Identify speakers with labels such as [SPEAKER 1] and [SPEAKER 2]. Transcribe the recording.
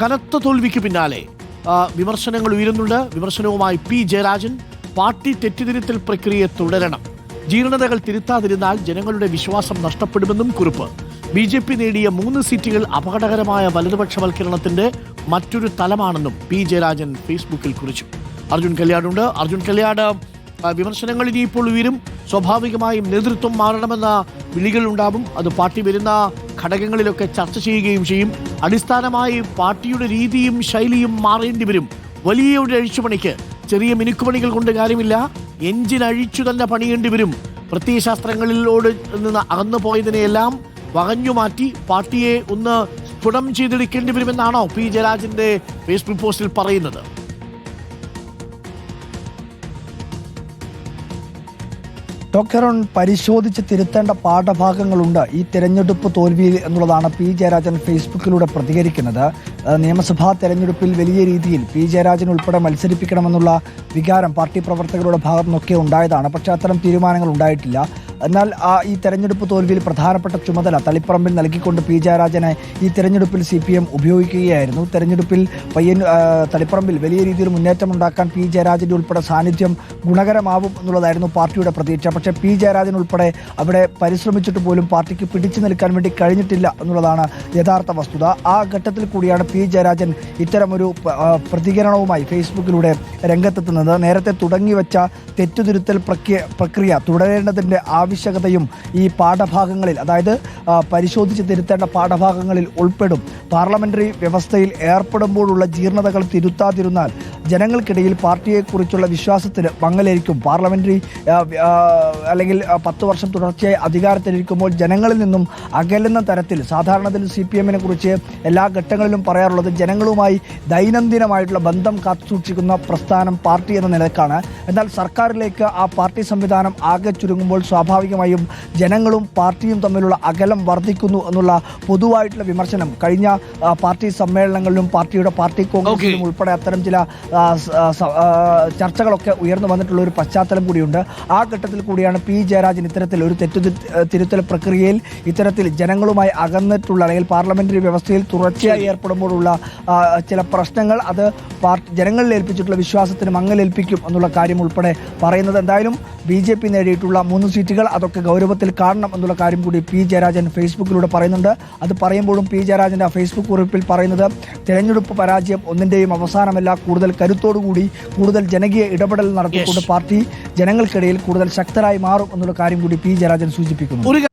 [SPEAKER 1] കനത്ത തോൽവിക്ക് പിന്നാലെ വിമർശനങ്ങൾ ഉയരുന്നുണ്ട്. വിമർശനവുമായി പി ജയരാജൻ. പാർട്ടി തെറ്റിതിരുത്തൽ പ്രക്രിയ തുടരണം, ജീർണതകൾ തിരുത്താതിരുന്നാൽ ജനങ്ങളുടെ വിശ്വാസം നഷ്ടപ്പെടുമെന്നും കുറിപ്പ്. BJP നേടിയ 3 സീറ്റുകൾ അപകടകരമായ വലതുപക്ഷവൽക്കരണത്തിന്റെ മറ്റൊരു തലമാണെന്നും പി ജയരാജൻ ഫേസ്ബുക്കിൽ കുറിച്ചു. അർജുൻ കല്യാടുണ്ട്. അർജുൻ കല്യാട്, വിമർശനങ്ങൾ ഇനിയിപ്പോൾ ഉയരും. സ്വാഭാവികമായും നേതൃത്വം മാറണമെന്ന വിളികളുണ്ടാവും. അത് പാർട്ടി വരുന്ന ഘടകങ്ങളിലൊക്കെ ചർച്ച ചെയ്യുകയും ചെയ്യും. അടിസ്ഥാനമായി പാർട്ടിയുടെ രീതിയും ശൈലിയും മാറേണ്ടി വരും. വലിയ ഒരു അഴിച്ചുപണിക്ക് ചെറിയ മിനുക്കുപണികൾ കൊണ്ട് കാര്യമില്ല. എഞ്ചിൻ അഴിച്ചു തന്നെ പണിയേണ്ടി വരും. പ്രത്യയശാസ്ത്രങ്ങളിലോട് നിന്ന് അകന്നു പോയതിനെയെല്ലാം വകഞ്ഞു മാറ്റി പാർട്ടിയെ ഒന്ന് സ്ഫുടം ചെയ്തെടുക്കേണ്ടി വരുമെന്നാണോ പി ജയരാജന്റെ ഫേസ്ബുക്ക് പോസ്റ്റിൽ പറയുന്നത്?
[SPEAKER 2] ഡോക്ടർ പരിശോധിച്ച് തിരുത്തേണ്ട പാഠഭാഗങ്ങളുണ്ട് ഈ തെരഞ്ഞെടുപ്പ് തോൽവിയിൽ എന്നുള്ളതാണ് പി ജയരാജൻ ഫേസ്ബുക്കിലൂടെ പ്രതികരിക്കുന്നത്. നിയമസഭാ തെരഞ്ഞെടുപ്പിൽ വലിയ രീതിയിൽ പി ജയരാജൻ ഉൾപ്പെടെ മത്സരിപ്പിക്കണമെന്നുള്ള വികാരം പാർട്ടി പ്രവർത്തകരുടെ ഭാഗത്തു നിന്നൊക്കെ ഉണ്ടായതാണ്. പക്ഷേ അത്തരം തീരുമാനങ്ങൾ ഉണ്ടായിട്ടില്ല. എന്നാൽ ഈ തെരഞ്ഞെടുപ്പ് തോൽവിയിൽ പ്രധാനപ്പെട്ട ചുമതല തളിപ്പറമ്പിൽ നൽകിക്കൊണ്ട് പി ജയരാജനെ ഈ തെരഞ്ഞെടുപ്പിൽ CPM ഉപയോഗിക്കുകയായിരുന്നു. തെരഞ്ഞെടുപ്പിൽ തളിപ്പറമ്പിൽ വലിയ രീതിയിൽ മുന്നേറ്റമുണ്ടാക്കാൻ പി ജയരാജൻ്റെ ഉൾപ്പെടെ സാന്നിധ്യം ഗുണകരമാവും എന്നുള്ളതായിരുന്നു പാർട്ടിയുടെ പ്രതീക്ഷ. പക്ഷേ പി ജയരാജൻ ഉൾപ്പെടെ അവിടെ പരിശ്രമിച്ചിട്ട് പോലും പാർട്ടിക്ക് പിടിച്ചു നിൽക്കാൻ വേണ്ടി കഴിഞ്ഞിട്ടില്ല എന്നുള്ളതാണ് യഥാർത്ഥ വസ്തുത. ആ ഘട്ടത്തിൽ കൂടിയാണ് പി ജയരാജൻ ഇത്തരമൊരു പ്രതികരണവുമായി ഫേസ്ബുക്കിലൂടെ രംഗത്തെത്തുന്നത്. നേരത്തെ തുടങ്ങിവെച്ച തെറ്റുതിരുത്തൽ പ്രക്രിയ തുടരേണ്ടതിൻ്റെ ആവശ്യകതയും ഈ പാഠഭാഗങ്ങളിൽ, അതായത് പരിശോധിച്ച് തിരുത്തേണ്ട പാഠഭാഗങ്ങളിൽ ഉൾപ്പെടും. പാർലമെന്ററി വ്യവസ്ഥയിൽ ഏർപ്പെടുമ്പോഴുള്ള ജീർണതകൾ തിരുത്താതിരുന്നാൽ ജനങ്ങൾക്കിടയിൽ പാർട്ടിയെക്കുറിച്ചുള്ള വിശ്വാസത്തിന് മങ്ങലേൽക്കും. പാർലമെന്ററി അല്ലെങ്കിൽ 10 വർഷം തുടർച്ചയായി അധികാരത്തിലിരിക്കുമ്പോൾ ജനങ്ങളിൽ നിന്നും അകലുന്ന തരത്തിൽ, സാധാരണത്തിൽ CPM-നെ കുറിച്ച് എല്ലാ ഘട്ടങ്ങളിലും പറയാറുള്ളത് ജനങ്ങളുമായി ദൈനംദിനമായിട്ടുള്ള ബന്ധം കാത്തുസൂക്ഷിക്കുന്ന പ്രസ്ഥാനം പാർട്ടി എന്ന നിലക്കാണ്. എന്നാൽ സർക്കാരിലേക്ക് ആ പാർട്ടി സംവിധാനം ആകെ ചുരുങ്ങുമ്പോൾ സ്വാഭാവികമായും ജനങ്ങളും പാർട്ടിയും തമ്മിലുള്ള അകലം വർദ്ധിക്കുന്നു എന്നുള്ള പൊതുവായിട്ടുള്ള വിമർശനം കഴിഞ്ഞ പാർട്ടി സമ്മേളനങ്ങളിലും പാർട്ടി കോൺഗ്രസിലും ഉൾപ്പെടെ അത്തരം ചില ചർച്ചകളൊക്കെ ഉയർന്നു വന്നിട്ടുള്ള ഒരു പശ്ചാത്തലം കൂടിയുണ്ട്. ആ ഘട്ടത്തിൽ കൂടിയാണ് പി ജയരാജൻ ഇത്തരത്തിൽ ഒരു തിരുത്തൽ പ്രക്രിയയിൽ ഇത്തരത്തിൽ ജനങ്ങളുമായി അകന്നിട്ടുള്ള അല്ലെങ്കിൽ പാർലമെന്ററി വ്യവസ്ഥയിൽ തുടർച്ചയായി ഏർപ്പെടുമ്പോഴുള്ള ചില പ്രശ്നങ്ങൾ അത് ജനങ്ങളിൽ ഏൽപ്പിച്ചിട്ടുള്ള വിശ്വാസത്തിന് മങ്ങലേൽപ്പിക്കും എന്നുള്ള കാര്യം ഉൾപ്പെടെ പറയുന്നത്. എന്തായാലും BJP നേടിയിട്ടുള്ള 3 സീറ്റുകൾ അതൊക്കെ ഗൗരവത്തിൽ കാണണം എന്നുള്ള കാര്യം കൂടി പി ജയരാജൻ ഫേസ്ബുക്കിലൂടെ പറയുന്നുണ്ട്. അത് പറയുമ്പോഴും പി ജയരാജൻ്റെ ആ ഫേസ്ബുക്ക് കുറിപ്പിൽ പറയുന്നത് തെരഞ്ഞെടുപ്പ് പരാജയം ഒന്നിൻ്റെയും അവസാനമല്ല, കൂടുതൽ കരുത്തോടുകൂടി കൂടുതൽ ജനകീയ ഇടപെടൽ നടത്തിക്കൊണ്ട് പാർട്ടി ജനങ്ങൾക്കിടയിൽ കൂടുതൽ ശക്തരായി മാറും എന്നുള്ള കാര്യം കൂടി പി ജയരാജൻ സൂചിപ്പിക്കുന്നു.